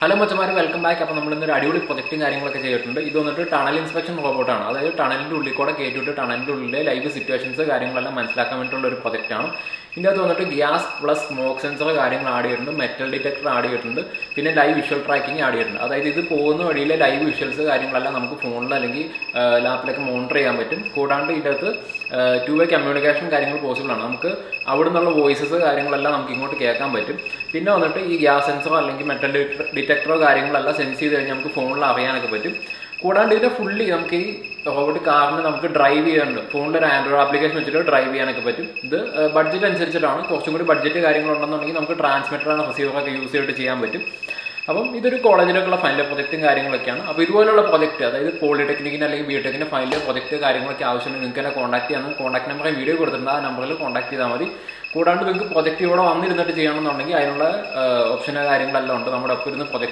Hello മച്ചമാര്, welcome back. അപ്പോൾ നമ്മൾ ഇന്നൊരു അടിപൊളി പ്രൊജക്റ്റും കാര്യങ്ങളൊക്കെ ചെയ്തിട്ടുണ്ട്. ഇത് വന്നിട്ട് ടണൽ ഇൻസ്പെക്ഷൻ റോബോട്ടാണ്. അതായത് ടണലിൻ്റെ ഉള്ളിൽ കൂടെ കയറ്റിയിട്ട് ടണലിൻ്റെ ഉള്ളിലെ ലൈവ് സിറ്റുവേഷൻസ് കാര്യങ്ങളെല്ലാം മനസ്സിലാക്കാൻ വേണ്ടിയിട്ടുള്ള ഒരു പ്രൊജക്റ്റാണ്. ഇതിൻ്റെ അകത്ത് വന്നിട്ട് ഗ്യാസ് പ്ലസ് സ്മോക്ക് സെൻസർ കാര്യങ്ങൾ ആഡ് ചെയ്തിട്ടുണ്ട്, മെറ്റൽ ഡിറ്റക്ടർ ആഡ് ചെയ്തിട്ടുണ്ട്, പിന്നെ ലൈവ് വിഷ്വൽ ട്രാക്കിംഗ് ആഡ് ചെയ്തിട്ടുണ്ട്. അതായത് ഇത് പോകുന്ന വഴിയിലെ ലൈവ് വിഷ്വൽസ് കാര്യങ്ങളെല്ലാം നമുക്ക് ഫോണിൽ അല്ലെങ്കിൽ ലാപ്പിലൊക്കെ മോണിറ്റർ ചെയ്യാൻ പറ്റും. കൂടാണ്ട് ഇതിൻ്റെ അകത്ത് 2-way കമ്മ്യൂണിക്കേഷൻ കാര്യങ്ങൾ പോസിബിൾ ആണ്. നമുക്ക് അവിടെ നിന്നുള്ള വോയിസസ് കാര്യങ്ങളെല്ലാം നമുക്ക് ഇങ്ങോട്ട് കേൾക്കാൻ പറ്റും. പിന്നെ വന്നിട്ട് ഈ ഗ്യാസ് സെൻസറോ അല്ലെങ്കിൽ മെറ്റൽ ഡിറ്റക്ടറോ കാര്യങ്ങളെല്ലാം സെൻസ് ചെയ്ത് കഴിഞ്ഞാൽ നമുക്ക് ഫോണിൽ അറിയാനൊക്കെ പറ്റും. കൂടാണ്ട് ഇതിനെ ഫുള്ളി നമുക്ക് ഈ റോബോട്ട് കാറിന് നമുക്ക് ഡ്രൈവ് ചെയ്യാനുണ്ട്. ഫോണിൽ ഒരു ആൻഡ്രോയിഡ് ആപ്ലിക്കേഷൻ വെച്ചിട്ട് ഡ്രൈവ് ചെയ്യാനൊക്കെ പറ്റും. ഇത് ബഡ്ജറ്റ് അനുസരിച്ചിട്ടാണ്. കുറച്ചും കൂടി ബഡ്ജറ്റ് കാര്യങ്ങളുണ്ടെന്നുണ്ടെങ്കിൽ നമുക്ക് ട്രാൻസ്മിറ്റർ ആൻഡ് റിസീവറൊക്കെ യൂസ് ചെയ്തിട്ട് ചെയ്യാൻ പറ്റും. അപ്പം ഇതൊരു കോളേജിലേക്കുള്ള ഫൈനൽ പ്രൊജക്റ്റും കാര്യങ്ങളൊക്കെയാണ്. അപ്പോൾ ഇതുപോലുള്ള പ്രൊജക്റ്റ്, അതായത് പോളിടെക്നിക്കിന് അല്ലെങ്കിൽ ബിടെക്കിൻ്റെ ഫൈനൽ പ്രൊജക്റ്റ് കാര്യങ്ങളൊക്കെ ആവശ്യമുണ്ടെങ്കിൽ നിങ്ങൾക്ക് എന്നെ കോൺടാക്ട് ചെയ്യാം. കോൺടാക്ട് നമ്പർ വീഡിയോ കൊടുത്തിട്ടുണ്ട്, ആ നമ്പറിൽ കോൺടാക്ട് ചെയ്താൽ മതി. കൂടാണ്ട് നിങ്ങൾക്ക് പ്രൊജക്റ്റ് ഇവിടെ വന്നിരുന്നിട്ട് ചെയ്യണമെന്നുണ്ടെങ്കിൽ അതിനുള്ള ഓപ്ഷനോ കാര്യങ്ങളെല്ലാം ഉണ്ട്. നമ്മുടെ ഒപ്പം ഇരുന്ന് പ്രൊജക്ട്